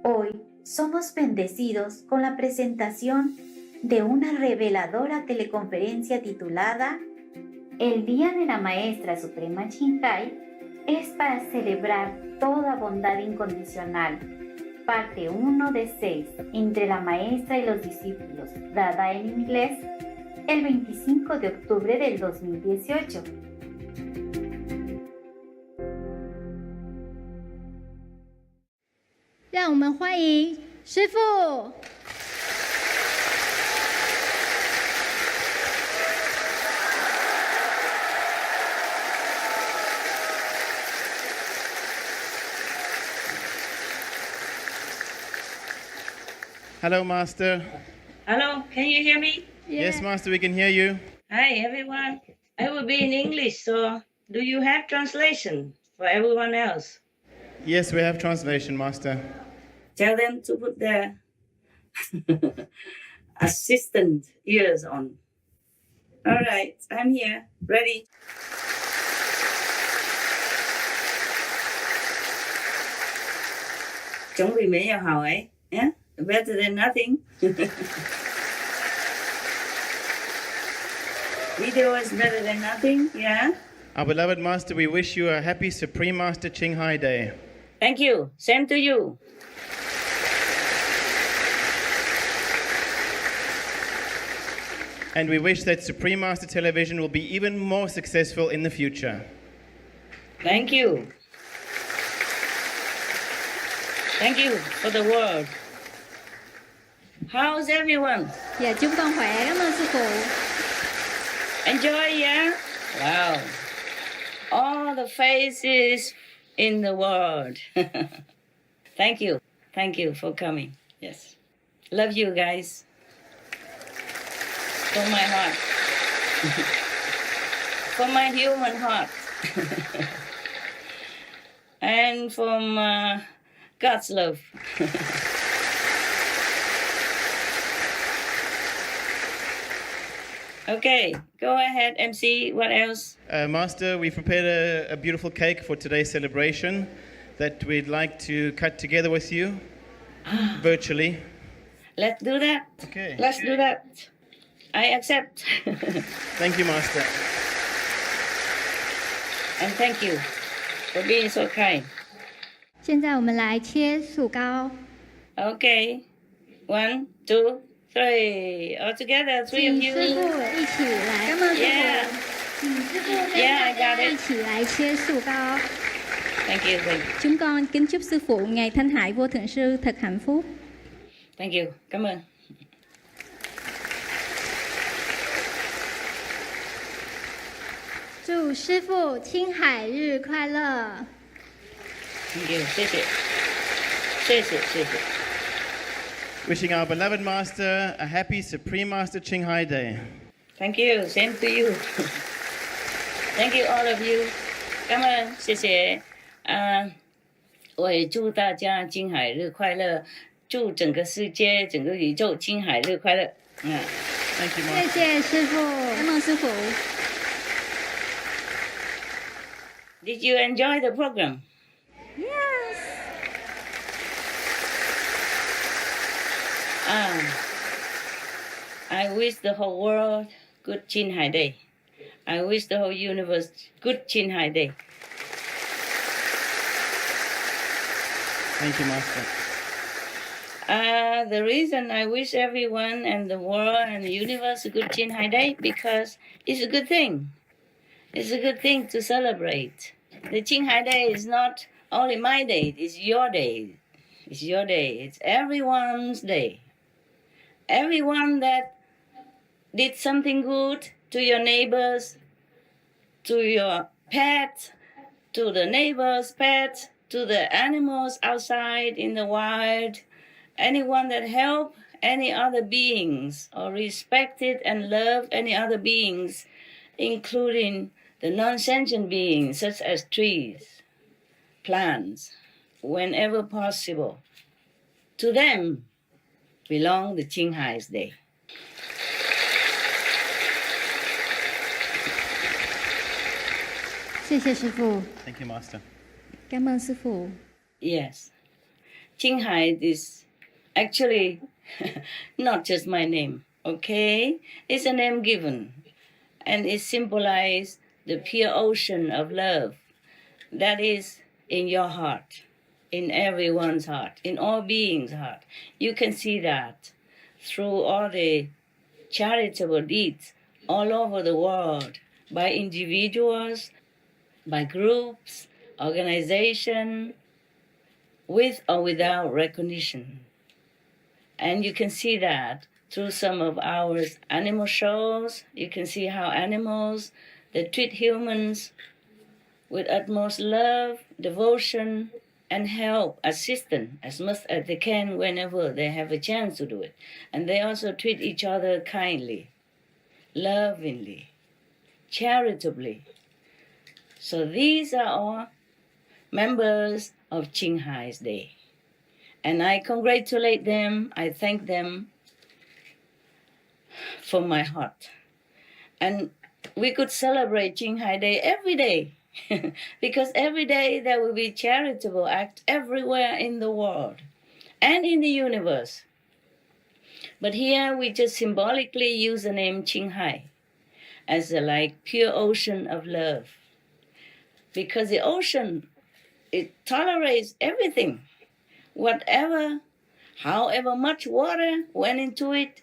Hoy somos bendecidos con la presentación de una reveladora teleconferencia titulada El Día de la Maestra Suprema Ching-hai es para celebrar toda bondad incondicional. Parte 1 de 6, entre la maestra y los discípulos, dada en inglés el 25 de octubre del 2018. 让我们欢迎师父。Hello, Master. Hello, can you hear me? Yes, Master, we can hear you. Hi, everyone. I will be in English, so do you have translation for everyone else? Yes, we have translation, Master. Tell them to put their assistant ears on. All right, I'm here, ready. Chuẩn bị mấy giờ hỏi, yeah? Better than nothing. Video is better than nothing, yeah? Our beloved Master, we wish you a happy Supreme Master Ching-hai Day. Thank you. Same to you. And we wish that Supreme Master Television will be even more successful in the future. Thank you. Thank you for the word. How's everyone? Dạ chúng con khỏe, cảm ơn sư phụ. Enjoy, yeah? Wow. All the faces in the world. Thank you. Thank you for coming. Yes. Love you guys. From my heart. From my human heart. And from God's love. Okay, go ahead, MC. What else? Master, we've prepared a beautiful cake for today's celebration that we'd like to cut together with you virtually. Let's do that. Okay. Let's do that. I accept. Thank you, Master. And thank you for being so kind. 现在我们来切素糕， Okay. 1, 2, 3. All together, 3 请 of 师 you. 傅一起来，感恩师 Yeah. 傅，请师傅跟 Yeah, 大 I got 家 it. 一起来切素糕。 Thank you. Thank you. Chúng con kính chúc sư phụ ngày thanh hải vô thượng sư thật hạnh phúc. Thank you. Cảm ơn. 祝师父青海日快乐！ Thank you. 谢谢。谢谢，谢谢。 Wishing our beloved Master a happy Supreme Master Ching-hai Day. Thank you. Same to you. Thank you all of you. 感恩，谢谢。我也祝大家金海日快乐，祝整个世界、整个宇宙金海日快乐。Thank you, 谢 Master. 谢师父，感恩师父。 Did you enjoy the program? Yes. I wish the whole world good Ching-hai Day. I wish the whole universe good Ching-hai Day. Thank you, Master. The reason I wish everyone and the world and the universe a good Ching-hai Day because it's a good thing. It's a good thing to celebrate. The Ching-hai Day is not only my day, it's your day. It's your day. It's everyone's day. Everyone that did something good to your neighbors, to your pet, to the neighbor's pet, to the animals outside in the wild, anyone that helped any other beings or respected and loved any other beings, including the non-sentient beings such as trees, plants, whenever possible. To them belong the Ching-hai's Day. Thank you, 师父。 Thank you, Master. 感恩师父。 Yes. Ching is actually not just my name, okay? It's a name given, and it symbolizes the pure ocean of love that is in your heart, in everyone's heart, in all beings' heart. You can see that through all the charitable deeds all over the world by individuals, by groups, organizations, with or without recognition. And you can see that through some of our animal shows. You can see how animals, they treat humans with utmost love, devotion, and help, assistance as much as they can whenever they have a chance to do it. And they also treat each other kindly, lovingly, charitably. So these are all members of Qinghai's Day. And I congratulate them, I thank them from my heart. And we could celebrate Qinghai Day every day because every day there will be charitable acts everywhere in the world and in the universe. But here we just symbolically use the name Qinghai as a like pure ocean of love. Because the ocean, it tolerates everything. Whatever, however much water went into it,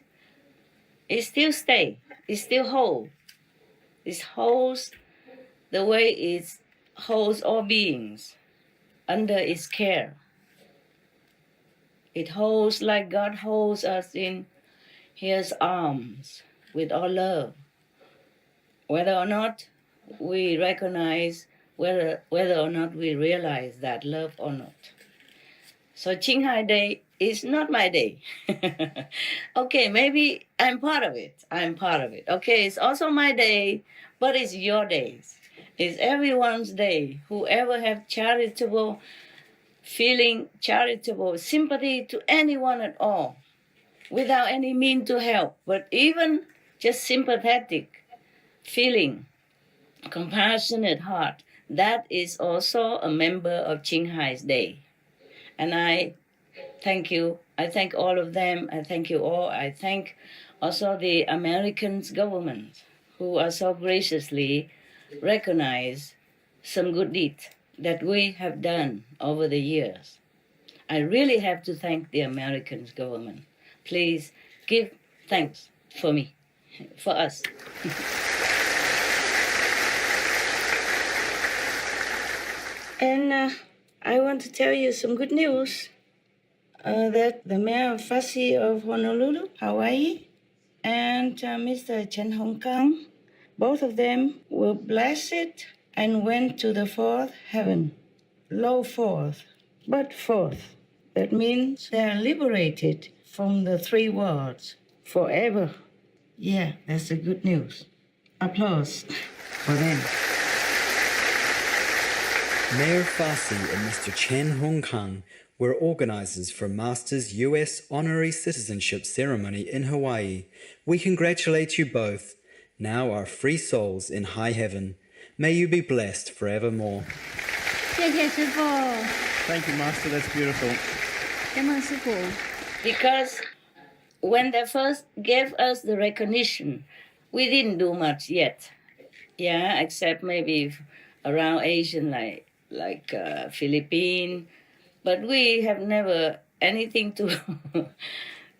it still stays, it still holds. It holds the way it holds all beings under its care. It holds like God holds us in His arms with all love. Whether or not we recognize, whether or not we realize that love or not. So Qinghai Day is not my day. Okay, maybe I'm part of it. Okay, it's also my day, but it's your days. It's everyone's day. Whoever have charitable feeling, charitable sympathy to anyone at all, without any mean to help, but even just sympathetic feeling, compassionate heart, that is also a member of Qinghai's Day. And I thank you. I thank all of them. I thank you all. I thank also the American government who are so graciously recognize some good deeds that we have done over the years. I really have to thank the American government. Please give thanks for me, for us. And I want to tell you some good news that the mayor of Fasi of Honolulu, Hawaii, and Mr. Chen Hong Kang, both of them were blessed and went to the fourth heaven. Low fourth, but fourth. That means they are liberated from the three worlds forever. Yeah, that's the good news. Applause for them. Mayor Farsi and Mr. Chen Hong Kang were organizers for Master's U.S. Honorary Citizenship Ceremony in Hawaii. We congratulate you both. Now are free souls in high heaven. May you be blessed forevermore. 谢谢师父， Thank you, Master. That's beautiful. 感恩师父。 Because when they first gave us the recognition, we didn't do much yet. Yeah, except maybe around Asian like Philippines, but we have never anything to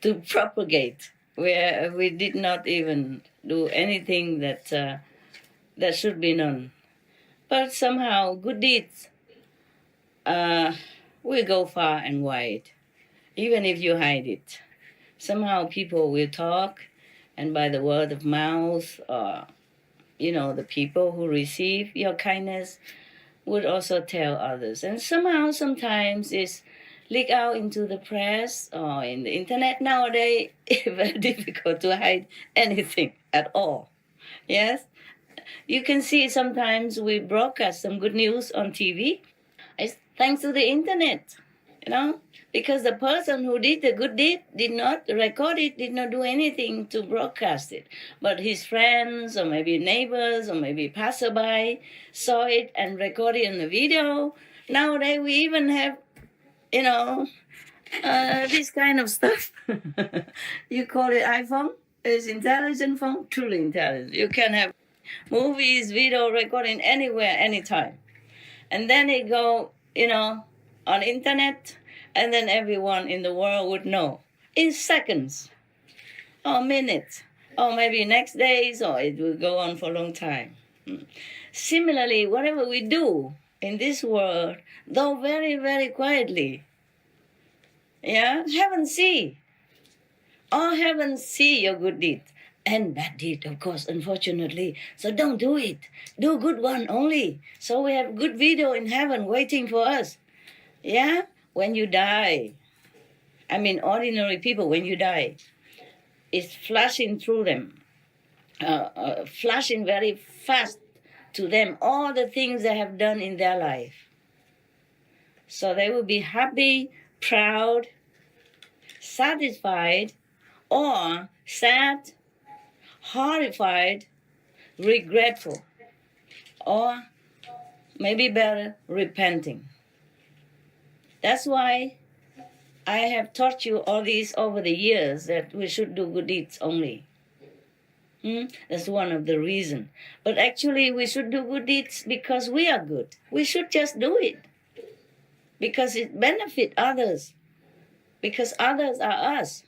to propagate. We did not even do anything that that should be known. But somehow good deeds will go far and wide, even if you hide it. Somehow people will talk, and by the word of mouth, the people who receive your kindness would also tell others. And somehow, sometimes it's leak out into the press or in the internet nowadays. It's very difficult to hide anything at all. Yes? You can see sometimes we broadcast some good news on TV. It's thanks to the internet, because the person who did the good deed did not record it, did not do anything to broadcast it. But his friends or maybe neighbors or maybe passerby saw it and recorded it in the video. Nowadays we even have you know, this kind of stuff. You call it iPhone. It's intelligent phone, truly intelligent. You can have movies, video recording anywhere, anytime. And then it go, on internet, and then everyone in the world would know in seconds or minutes or maybe next days, or it will go on for a long time. Similarly, whatever we do in this world, though very, very quietly, heaven see. All heaven see your good deed and bad deed, of course, unfortunately. So don't do it. Do good one only. So we have good video in heaven waiting for us. Yeah? When you die, ordinary people, when you die, it's flashing through them, flashing very fast to them all the things they have done in their life. So they will be happy, proud, satisfied, or sad, horrified, regretful, or maybe better, repenting. That's why I have taught you all these over the years, that we should do good deeds only. That's one of the reasons. But actually, we should do good deeds because we are good. We should just do it because it benefits others, because others are us.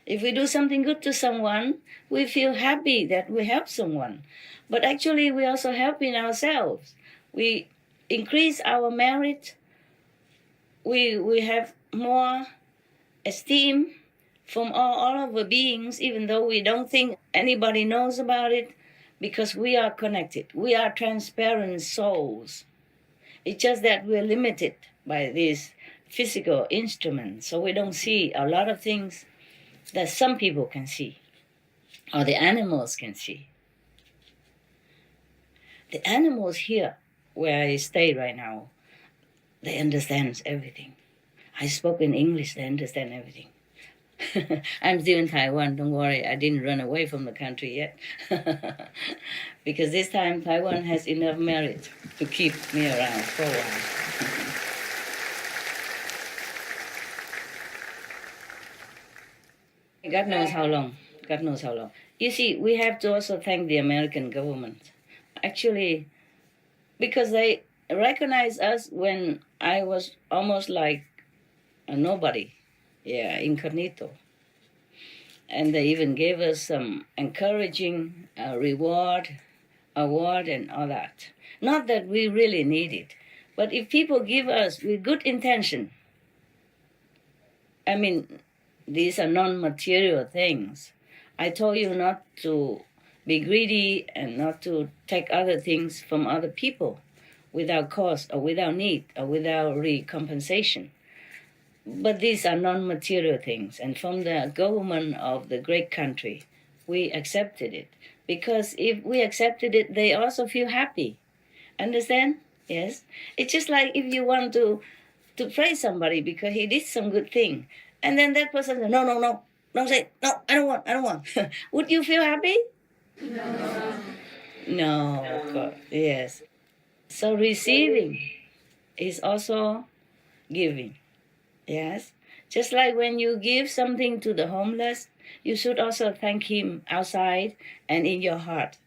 If we do something good to someone, we feel happy that we help someone. But actually, we also helping ourselves. We increase our merit. We have more esteem from all of our beings, even though we don't think anybody knows about it, because we are connected. We are transparent souls. It's just that we're limited by these physical instruments, so we don't see a lot of things that some people can see, or the animals can see. The animals here, where I stay right now, they understand everything. I spoke in English, they understand everything. I'm still in Taiwan, don't worry, I didn't run away from the country yet. Because this time Taiwan has enough merit to keep me around for a while. God knows how long. God knows how long. You see, we have to also thank the American government. Actually, because they recognized us when I was almost like a nobody. Incognito. And they even gave us some encouraging award, and all that. Not that we really need it, but if people give us with good intention, these are non-material things. I told you not to be greedy and not to take other things from other people without cause or without need or without recompensation. But these are non-material things. And from the government of the great country, we accepted it. Because if we accepted it, they also feel happy. Understand? Yes? It's just like if you want to praise somebody because he did some good thing. And then that person says, no, don't say, no, I don't want. Would you feel happy? No, of course, yes. So receiving is also giving, yes. Just like when you give something to the homeless, you should also thank him outside and in your heart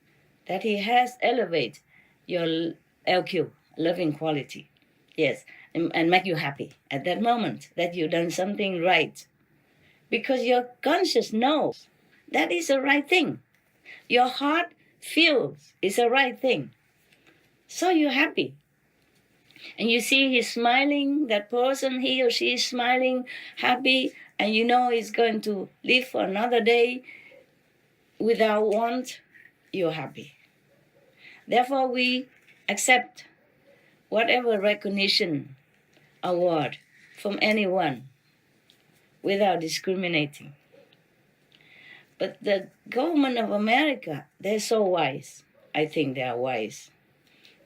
that he has elevated your LQ, loving quality, yes. And make you happy at that moment that you've done something right. Because your conscience knows that is the right thing. Your heart feels it's the right thing. So you're happy. And you see he's smiling, that person, he or she is smiling, happy, and you know he's going to live for another day without want, you're happy. Therefore, we accept whatever recognition, award from anyone without discriminating. But the government of America, they're so wise. I think they are wise.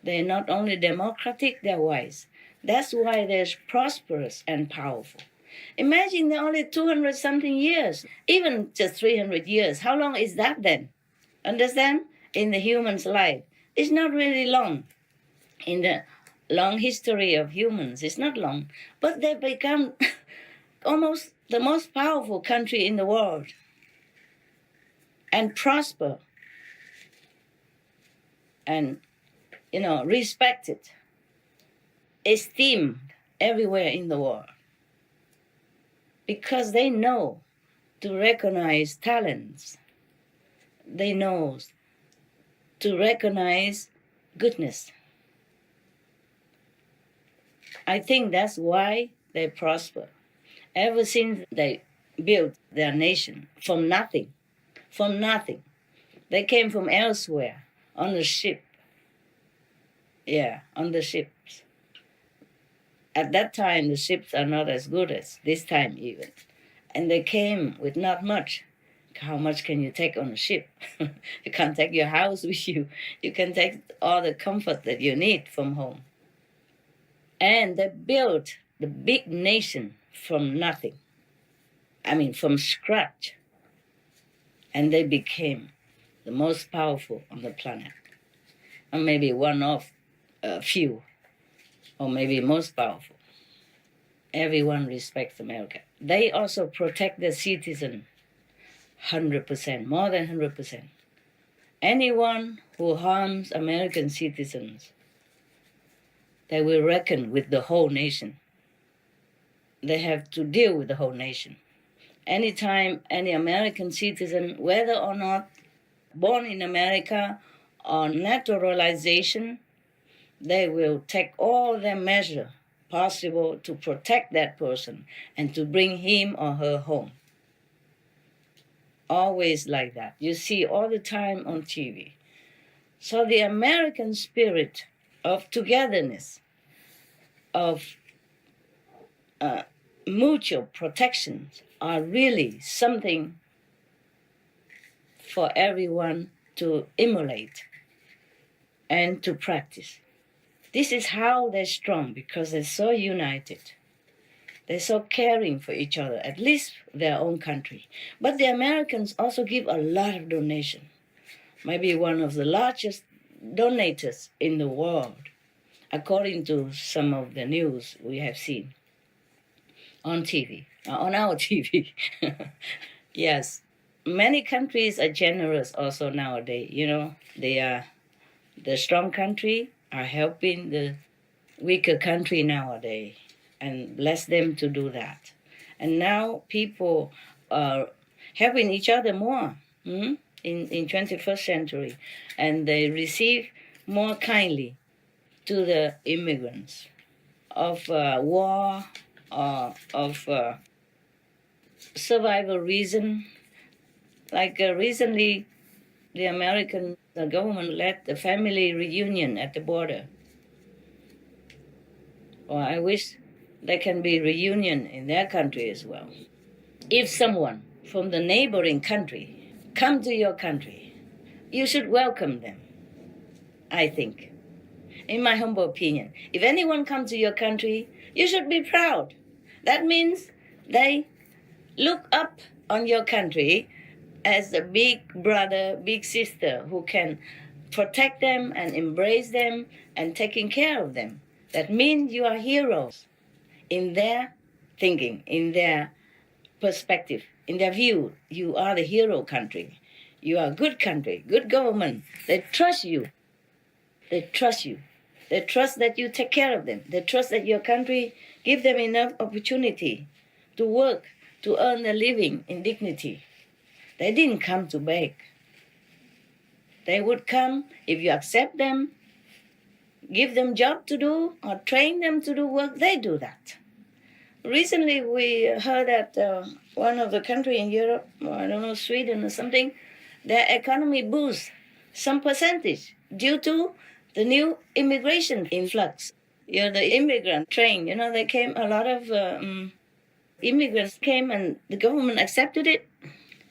They're not only democratic, they're wise. That's why they're prosperous and powerful. Imagine they're only 200-something years, even just 300 years. How long is that then? Understand? In the human's life. It's not really long. In the long history of humans. It's not long, but they become almost the most powerful country in the world and prosper and, respected, esteemed everywhere in the world because they know to recognize talents. They know to recognize goodness. I think that's why they prosper. Ever since they built their nation from nothing, they came from elsewhere on a ship. Yeah, on the ships. At that time, the ships are not as good as this time even. And they came with not much. How much can you take on a ship? You can't take your house with you. You can take all the comfort that you need from home. And they built the big nation from nothing. From scratch. And they became the most powerful on the planet. Or maybe one of a few. Or maybe most powerful. Everyone respects America. They also protect their citizens 100%, more than 100%. Anyone who harms American citizens, they will reckon with the whole nation. They have to deal with the whole nation. Anytime any American citizen, whether or not born in America or naturalization, they will take all their measures possible to protect that person and to bring him or her home. Always like that. You see all the time on TV. So the American spirit of togetherness, of mutual protection are really something for everyone to emulate and to practice. This is how they're strong, because they're so united. They're so caring for each other, at least their own country. But the Americans also give a lot of donation. Maybe one of the largest donators in the world, according to some of the news we have seen on TV, on our TV. Yes, many countries are generous also nowadays. The strong country are helping the weaker country nowadays and bless them to do that. And now people are helping each other more in 21st century, and they receive more kindly to the immigrants of war, of survival reason. Like recently, the American government led the family reunion at the border. Well, I wish there can be reunion in their country as well. If someone from the neighboring country come to your country, you should welcome them, I think. In my humble opinion, if anyone comes to your country, you should be proud. That means they look up on your country as a big brother, big sister who can protect them and embrace them and taking care of them. That means you are heroes in their thinking, in their perspective, in their view. You are the hero country. You are a good country, good government. They trust you. They trust you. They trust that you take care of them. They trust that your country give them enough opportunity to work, to earn a living in dignity. They didn't come to beg. They would come if you accept them, give them job to do, or train them to do work, they do that. Recently, we heard that one of the countries in Europe, or I don't know, Sweden or something, their economy boosts some percentage due to the new immigration influx. The immigrant train, they came, a lot of immigrants came and the government accepted it,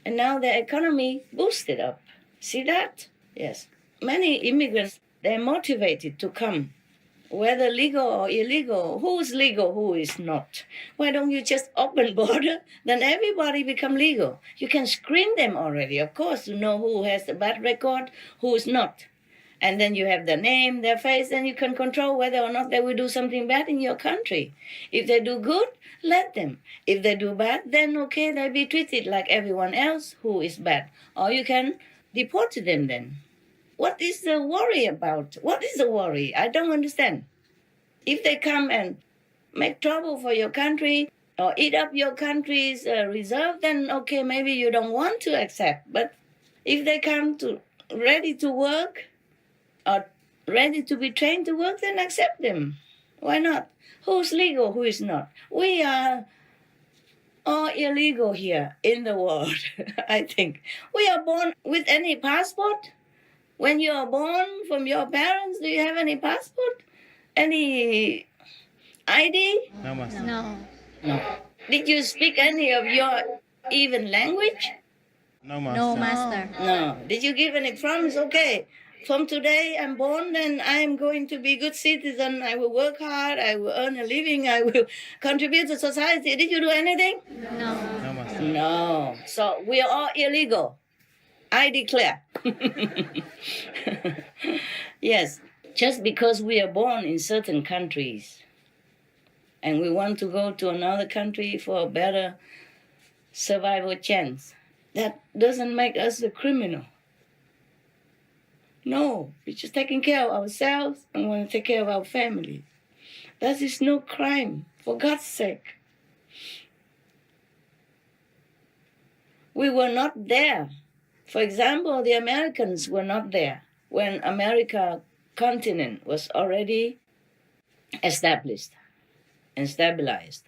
and now their economy boosted up. See that? Yes. Many immigrants, they're motivated to come, whether legal or illegal. Who is legal, who is not? Why don't you just open border? Then everybody become legal. You can screen them already, of course, to know who has a bad record, who is not. And then you have their name, their face, and you can control whether or not they will do something bad in your country. If they do good, let them. If they do bad, then okay, they'll be treated like everyone else who is bad. Or you can deport them then. What is the worry about? What is the worry? I don't understand. If they come and make trouble for your country or eat up your country's reserve, then okay, maybe you don't want to accept. But if they come to ready to work or ready to be trained to work, then accept them. Why not? Who's legal, who is not? We are all illegal here in the world, I think. We are born with any passport. When you are born from your parents, do you have any passport? Any ID? No, Master. No. No. Did you speak any of your even language? No, Master. No, Master. No. Did you give any promise? Okay, from today I'm born and I am going to be a good citizen. I will work hard. I will earn a living. I will contribute to society. Did you do anything? No. No, Master. No. So we are all illegal. I declare. Yes. Just because we are born in certain countries and we want to go to another country for a better survival chance, that doesn't make us a criminal. No, we're just taking care of ourselves and want to take care of our family. That is no crime, for God's sake. We were not there. For example, the Americans were not there when America continent was already established and stabilized.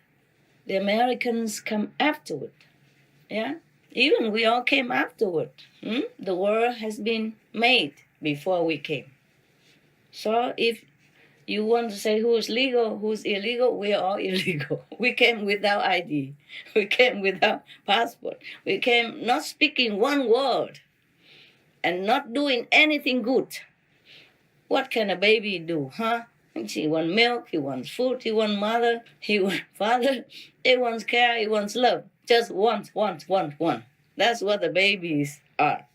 The Americans come afterward. Yeah? Even we all came afterward. The world has been made before we came. So if you want to say who's legal, who's illegal, we are all illegal. We came without ID. We came without passport. We came not speaking one word and not doing anything good. What can a baby do, huh? He wants milk, he wants food, he wants mother, he wants father, he wants care, he wants love. Just want. That's what the babies are.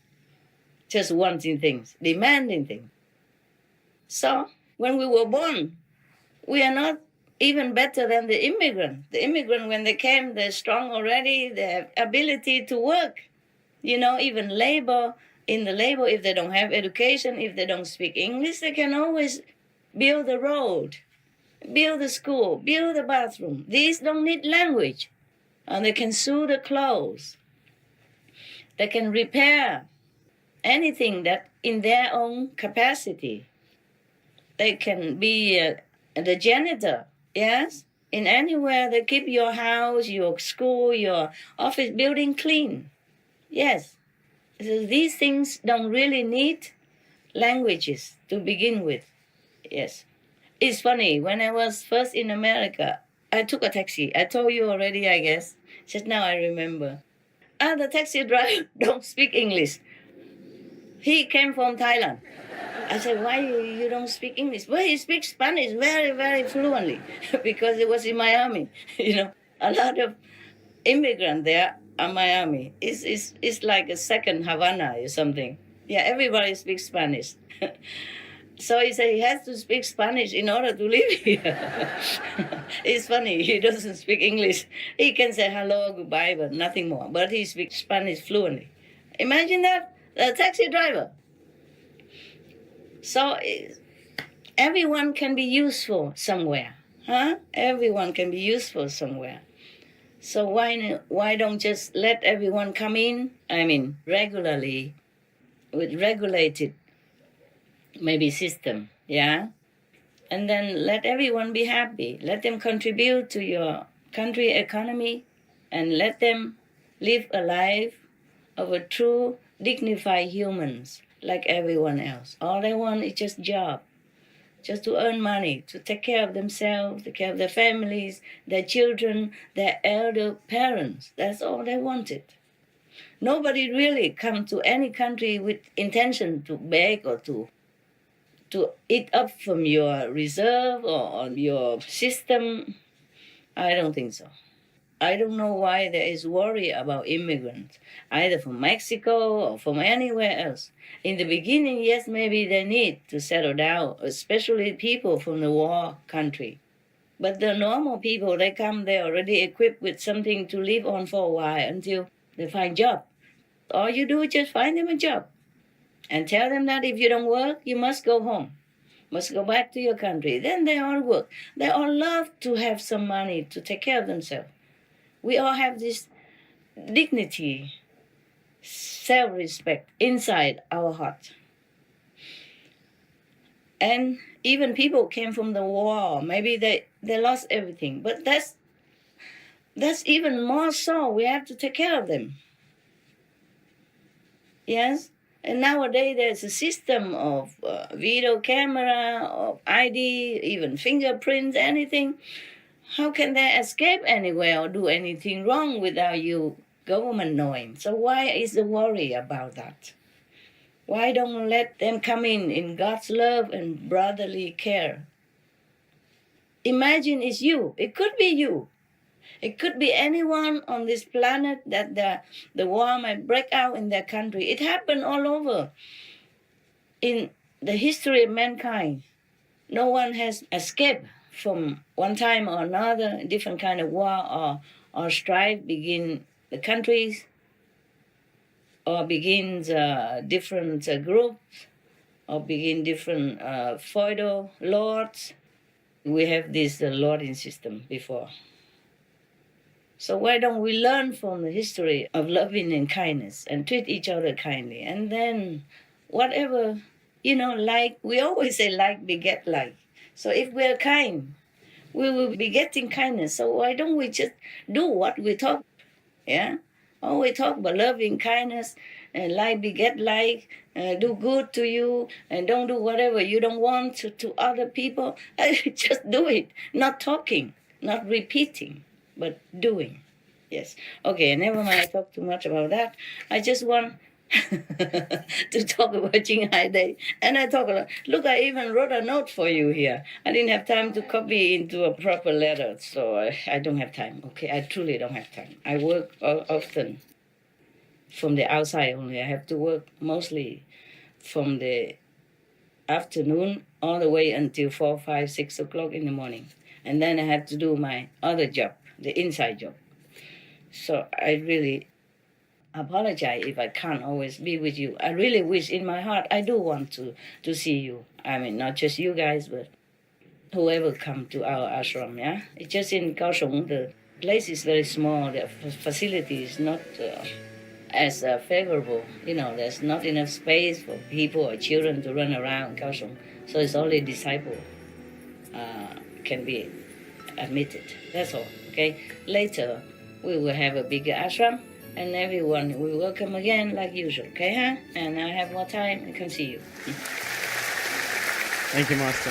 Just wanting things, demanding things. So when we were born, we are not even better than the immigrant. The immigrant, when they came, they're strong already, they have ability to work. You know, even labor, in the labor, if they don't have education, if they don't speak English, they can always build the road, build the school, build the bathroom. These don't need language. And they can sew the clothes. They can repair anything that in their own capacity. They can be the janitor, yes? In anywhere, they keep your house, your school, your office building clean. Yes. So these things don't really need languages to begin with. Yes. It's funny, when I was first in America, I took a taxi. I told you already, I guess. Just now I remember. The taxi driver don't speak English. He came from Thailand. I said, why you don't speak English? Well, he speaks Spanish very, very fluently because it was in Miami. You know, a lot of immigrants there are Miami. It's like a second Havana or something. Yeah, everybody speaks Spanish. So he said he has to speak Spanish in order to live here. It's funny, he doesn't speak English. He can say hello, goodbye, but nothing more. But he speaks Spanish fluently. Imagine that, a taxi driver. So everyone can be useful somewhere, huh? Everyone can be useful somewhere. So why don't just let everyone come in? I mean, regularly, with regulated maybe system, yeah? And then let everyone be happy. Let them contribute to your country economy and let them live a life of a true, dignified humans like everyone else. All they want is just job, just to earn money, to take care of themselves, take care of their families, their children, their elder parents. That's all they wanted. Nobody really come to any country with intention to beg or to eat up from your reserve or your system. I don't think so. I don't know why there is worry about immigrants, either from Mexico or from anywhere else. In the beginning, yes, maybe they need to settle down, especially people from the war country. But the normal people, they come, they're already equipped with something to live on for a while until they find job. All you do is just find them a job and tell them that if you don't work, you must go home, must go back to your country. Then they all work. They all love to have some money to take care of themselves. We all have this dignity, self-respect inside our heart. And even people came from the war, maybe they lost everything. But that's even more so. We have to take care of them. Yes? And nowadays there's a system of video camera, of ID, even fingerprints, anything. How can they escape anywhere or do anything wrong without you government knowing? So why is the worry about that? Why don't let them come in God's love and brotherly care? Imagine it's you. It could be you. It could be anyone on this planet that the war might break out in their country. It happened all over in the history of mankind. No one has escaped from one time or another. Different kind of war or strife begin the countries, or begins different groups, or begin different feudal lords. We have this lording system before. So why don't we learn from the history of loving and kindness and treat each other kindly? And then whatever, like, we always say like beget like. So if we're kind, we will be getting kindness. So why don't we just do what we talk? Yeah? Oh, we talk about loving kindness and like beget like, do good to you and don't do whatever you don't want to other people. Just do it. Not talking, not repeating, but doing. Yes. Okay, never mind. I talk too much about that. I just want to talk about Ching-hai Day. And I talk a lot. Look, I even wrote a note for you here. I didn't have time to copy into a proper letter, so I don't have time. Okay, I truly don't have time. I work often from the outside only. I have to work mostly from the afternoon all the way until 4, 5, 6 o'clock in the morning. And then I have to do my other job, the inside job. So I really apologize if I can't always be with you. I really wish in my heart, I do want to see you. I mean, not just you guys, but whoever come to our ashram, yeah? It's just in Kaohsiung, the place is very small, the facility is not as favorable. There's not enough space for people or children to run around Kaohsiung. So it's only disciple can be admitted. That's all, okay? Later, we will have a bigger ashram, and everyone will welcome again like usual, okay, huh? And I have more time, I can see you. Thank you, Master.